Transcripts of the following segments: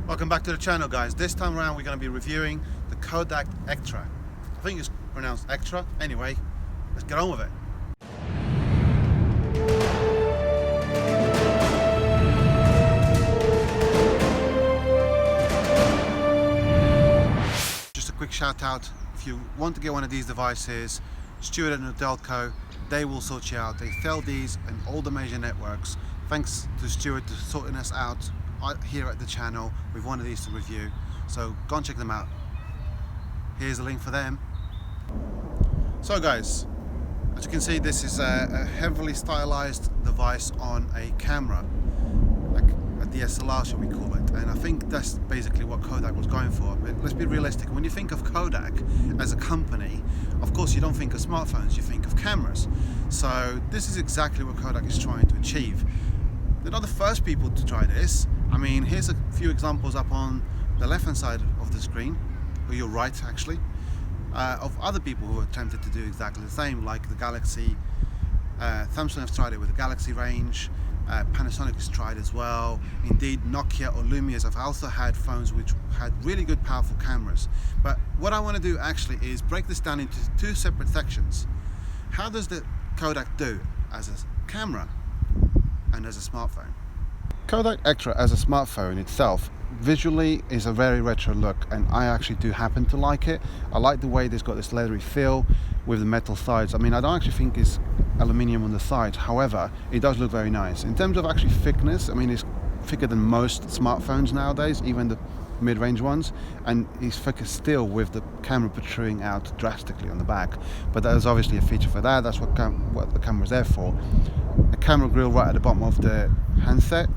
Welcome back to the channel, guys. This time around we're going to be reviewing the Kodak Ektra. I think it's pronounced Ektra. Anyway, let's get on with it. Just a quick shout out, if you want to get one of these devices, Stuart and Delco, they will sort you out. They sell these in all the major networks. Thanks to Stuart for sorting us out here at the channel with one of these to review, so go and check them out. Here's a link for them. So guys, as you can see, this is a heavily stylized device on a camera, like a DSLR shall we call it, and I think that's basically what Kodak was going for. But let's be realistic, when you think of Kodak as a company, of course you don't think of smartphones, you think of cameras. So this is exactly what Kodak is trying to achieve. They're not the first people to try this. I mean, here's a few examples up on the left hand side of the screen, or your right actually, of other people who attempted to do exactly the same, like the Galaxy. Samsung have tried it with the Galaxy range, Panasonic has tried as well. Indeed, Nokia or Lumia's have also had phones which had really good powerful cameras. But what I want to do actually is break this down into two separate sections. How does the Kodak do as a camera and as a smartphone? Kodak Ektra as a smartphone itself visually is a very retro look, and I actually do happen to like it. I like the way it's got this leathery feel with the metal sides. I mean, I don't actually think it's aluminium on the sides, however it does look very nice. In terms of actually thickness, I mean, it's thicker than most smartphones nowadays, even the mid-range ones, and it's thicker still with the camera protruding out drastically on the back. But there's obviously a feature for that. That's what the camera's there for. A camera grille right at the bottom of the handset.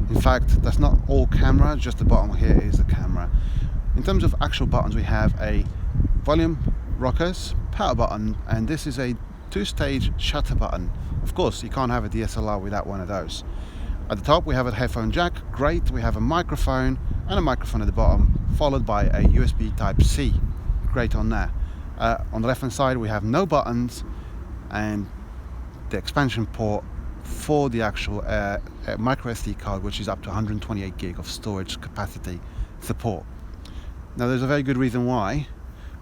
In fact, that's not all camera, just the bottom here is the camera. In terms of actual buttons, we have a volume rockers, power button, and this is a two-stage shutter button. Of course, you can't have a DSLR without one of those. At the top we have a headphone jack, great. We have a microphone and a microphone at the bottom, followed by a USB Type-C, great on there. On the left hand side we have no buttons and the expansion port for the actual micro SD card, which is up to 128 gig of storage capacity support. Now there's a very good reason why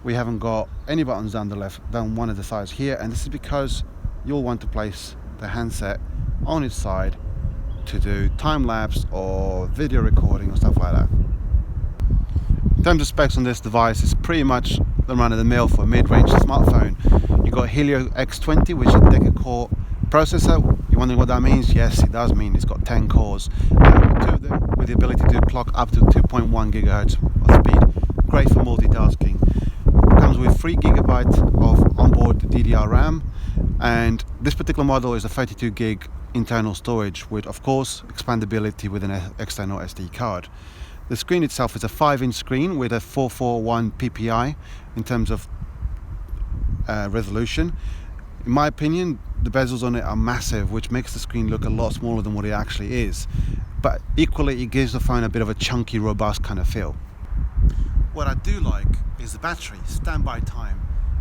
we haven't got any buttons down one of the sides here, and this is because you'll want to place the handset on its side to do time-lapse or video recording or stuff like that. In terms of specs on this device, it's pretty much the run-of-the-mill for a mid-range smartphone. You've got Helio X20, which is a deca-core processor. You're wondering what that means? Yes, it does mean it's got 10 cores, two of them with the ability to clock up to 2.1 gigahertz of speed. Great for multitasking. Comes with 3 gigabytes of onboard DDR RAM, and this particular model is a 32 gig internal storage with, of course, expandability with an external SD card. The screen itself is a 5-inch screen with a 441 ppi in terms of resolution. In my opinion, the bezels on it are massive, which makes the screen look a lot smaller than what it actually is. But equally, it gives the phone a bit of a chunky, robust kind of feel. What I do like is the battery, standby time.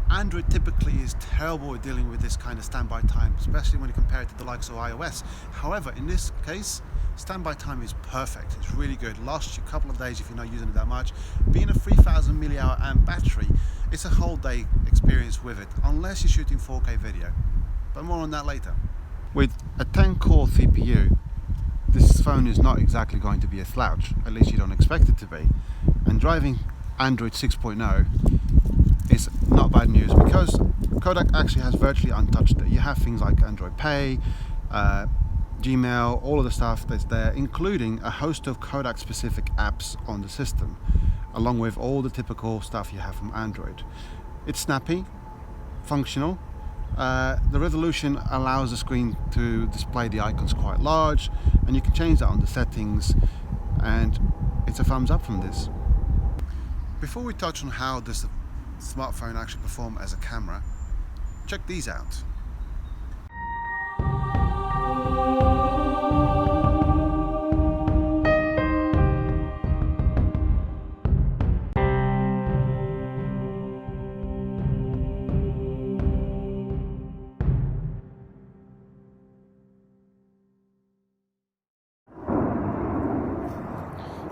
Android typically is terrible at dealing with this kind of standby time, especially when you compare it to the likes of iOS. However, in this case, standby time is perfect. It's really good. Lasts you a couple of days if you're not using it that much. Being a 3000 mAh battery, it's a whole day experience with it, unless you're shooting 4K video. But more on that later. With a 10-core CPU, this phone is not exactly going to be a slouch. At least you don't expect it to be. And driving Android 6.0 is not bad news, because Kodak actually has virtually untouched it. You have things like Android Pay, Gmail, all of the stuff that's there, including a host of Kodak specific apps on the system, along with all the typical stuff you have from Android. It's snappy, functional. The resolution allows the screen to display the icons quite large, and you can change that on the settings, and it's a thumbs up from this. Before we touch on how this smartphone actually performs as a camera, check these out.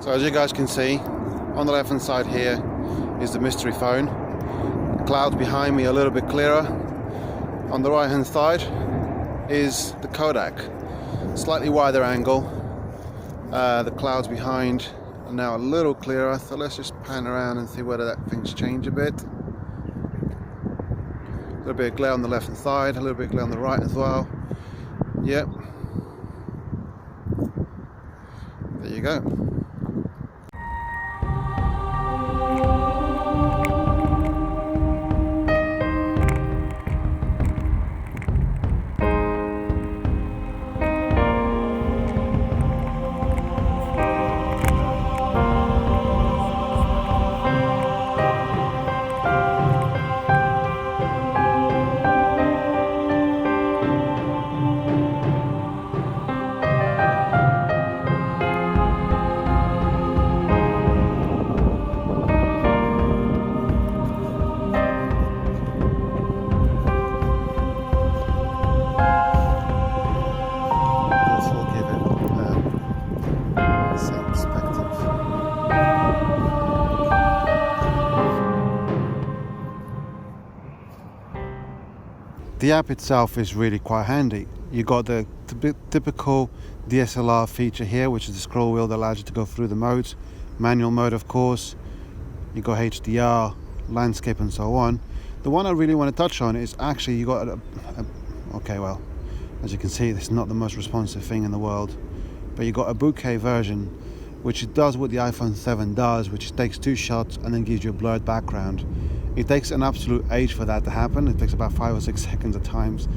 So as you guys can see, on the left hand side here is the mystery phone. The clouds behind me are a little bit clearer. On the right hand side is the Kodak, slightly wider angle. The clouds behind are now a little clearer, so let's just pan around and see whether that thing's changed a bit. A little bit of glare on the left hand side, a little bit of glare on the right as well. Yep. There you go. The app itself is really quite handy. You got the typical DSLR feature here, which is the scroll wheel that allows you to go through the modes. Manual mode, of course. You got HDR, landscape, and so on. The one I really want to touch on is actually you got okay, well, as you can see, this is not the most responsive thing in the world, but you got a bokeh version, which it does what the iPhone 7 does, which takes 2 shots and then gives you a blurred background. It takes an absolute age for that to happen. It takes about 5 or 6 seconds at times.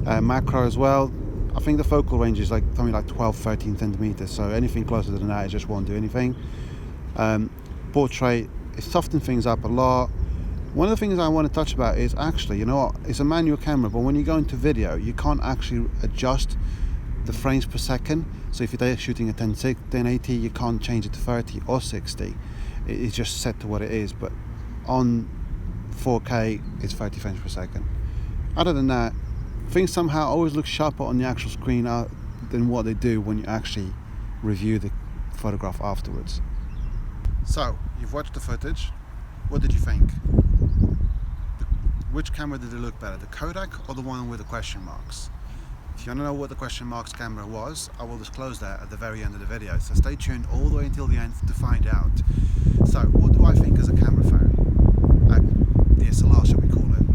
Macro as well. I think the focal range is like something like 12-13 centimeters, so anything closer than that it just won't do anything. Portrait, it softens things up a lot. One of the things I want to touch about is actually, you know what, it's a manual camera, but when you go into video, you can't actually adjust the frames per second. So if you're shooting at 1080, you can't change it to 30 or 60. It's just set to what it is, but on 4K it's 30 frames per second. Other than that, things somehow always look sharper on the actual screen than what they do when you actually review the photograph afterwards. So, you've watched the footage. What did you think? Which camera did it look better, the Kodak or the one with the question marks? If you want to know what the question marks camera was, I will disclose that at the very end of the video, so stay tuned all the way until the end to find out. So, what do I think as a camera phone? DSLR, shall we call it,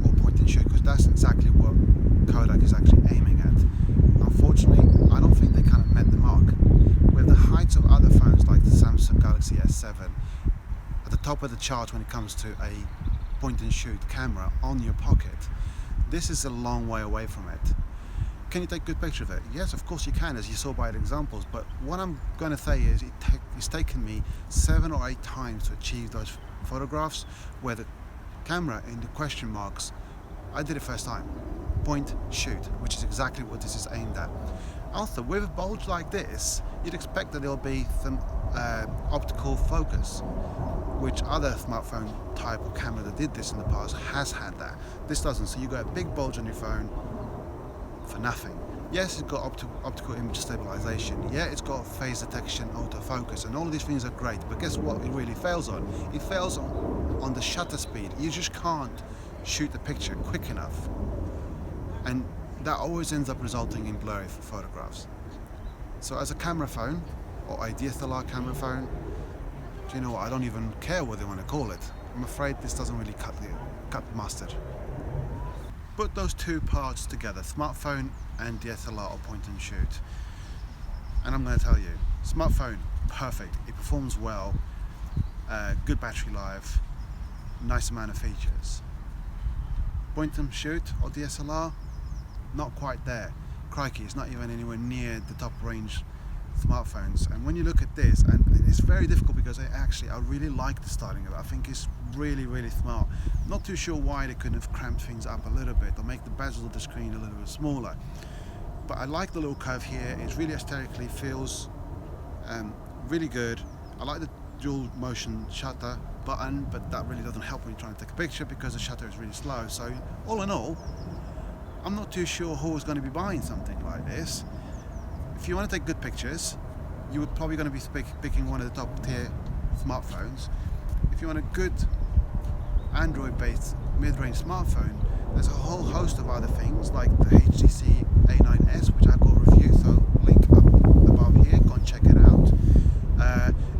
or point and shoot, because that's exactly what Kodak is actually aiming at. Unfortunately, I don't think they kind of met the mark. With the heights of other phones like the Samsung Galaxy S7 at the top of the charts when it comes to a point and shoot camera on your pocket, this is a long way away from it. Can you take a good picture of it? Yes, of course you can, as you saw by the examples, but what I'm going to say is it's taken me 7 or 8 times to achieve those photographs where the camera in the question marks, I did it first time. Point, shoot, which is exactly what this is aimed at. Also, with a bulge like this, you'd expect that there'll be some optical focus, which other smartphone type of camera that did this in the past has had that. This doesn't, so you got a big bulge on your phone for nothing. Yes, it's got optical image stabilization. Yeah, it's got phase detection, autofocus, and all of these things are great. But guess what it really fails on? It fails on the shutter speed. You just can't shoot the picture quick enough. And that always ends up resulting in blurry photographs. So as a camera phone, or a DSLR camera phone, do you know what? I don't even care what they want to call it. I'm afraid this doesn't really cut the mustard. Put those two parts together, smartphone and DSLR or point and shoot, and I'm going to tell you, smartphone, perfect, it performs well, good battery life, nice amount of features. Point and shoot or DSLR, not quite there. Crikey, it's not even anywhere near the top range smartphones. And when you look at this, and it's very difficult because I really like the styling of it. I think it's really, really smart. Not too sure why they couldn't have cramped things up a little bit or make the bezel of the screen a little bit smaller. But I like the little curve here. It really aesthetically feels really good. I like the dual motion shutter button, but that really doesn't help when you're trying to take a picture because the shutter is really slow. So all in all, I'm not too sure who is going to be buying something like this. If you want to take good pictures, you would probably going to be picking one of the top tier smartphones. If you want a good Android based mid-range smartphone, there's a whole host of other things like the HTC A9s, which I've got a review, so link up above here, go and check it out.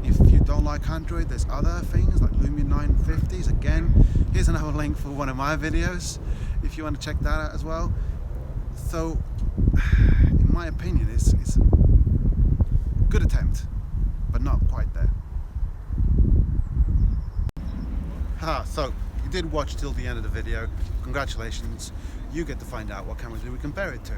If you don't like Android, there's other things like Lumia 950s. Again, here's another link for one of my videos if you want to check that out as well. So in my opinion, it's a good attempt, but not quite there. So you did watch till the end of the video. Congratulations, you get to find out what camera do we compare it to.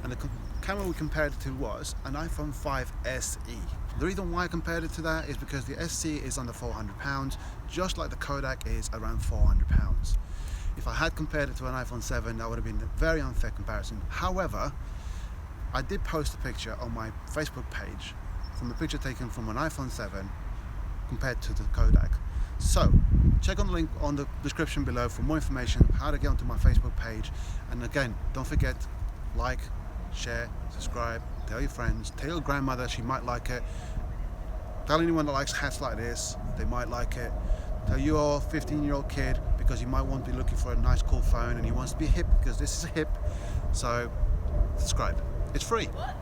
And the camera we compared it to was an iPhone 5 SE. The reason why I compared it to that is because the SE is under £400, just like the Kodak is around £400. If I had compared it to an iPhone 7, that would have been a very unfair comparison. However, I did post a picture on my Facebook page from a picture taken from an iPhone 7 compared to the Kodak. So check on the link on the description below for more information, how to get onto my Facebook page. And again, don't forget, like, share, subscribe, tell your friends, tell your grandmother, she might like it. Tell anyone that likes hats like this, they might like it. Tell your 15-year-old kid, because he might want to be looking for a nice cool phone and he wants to be hip because this is hip. So subscribe, it's free. What?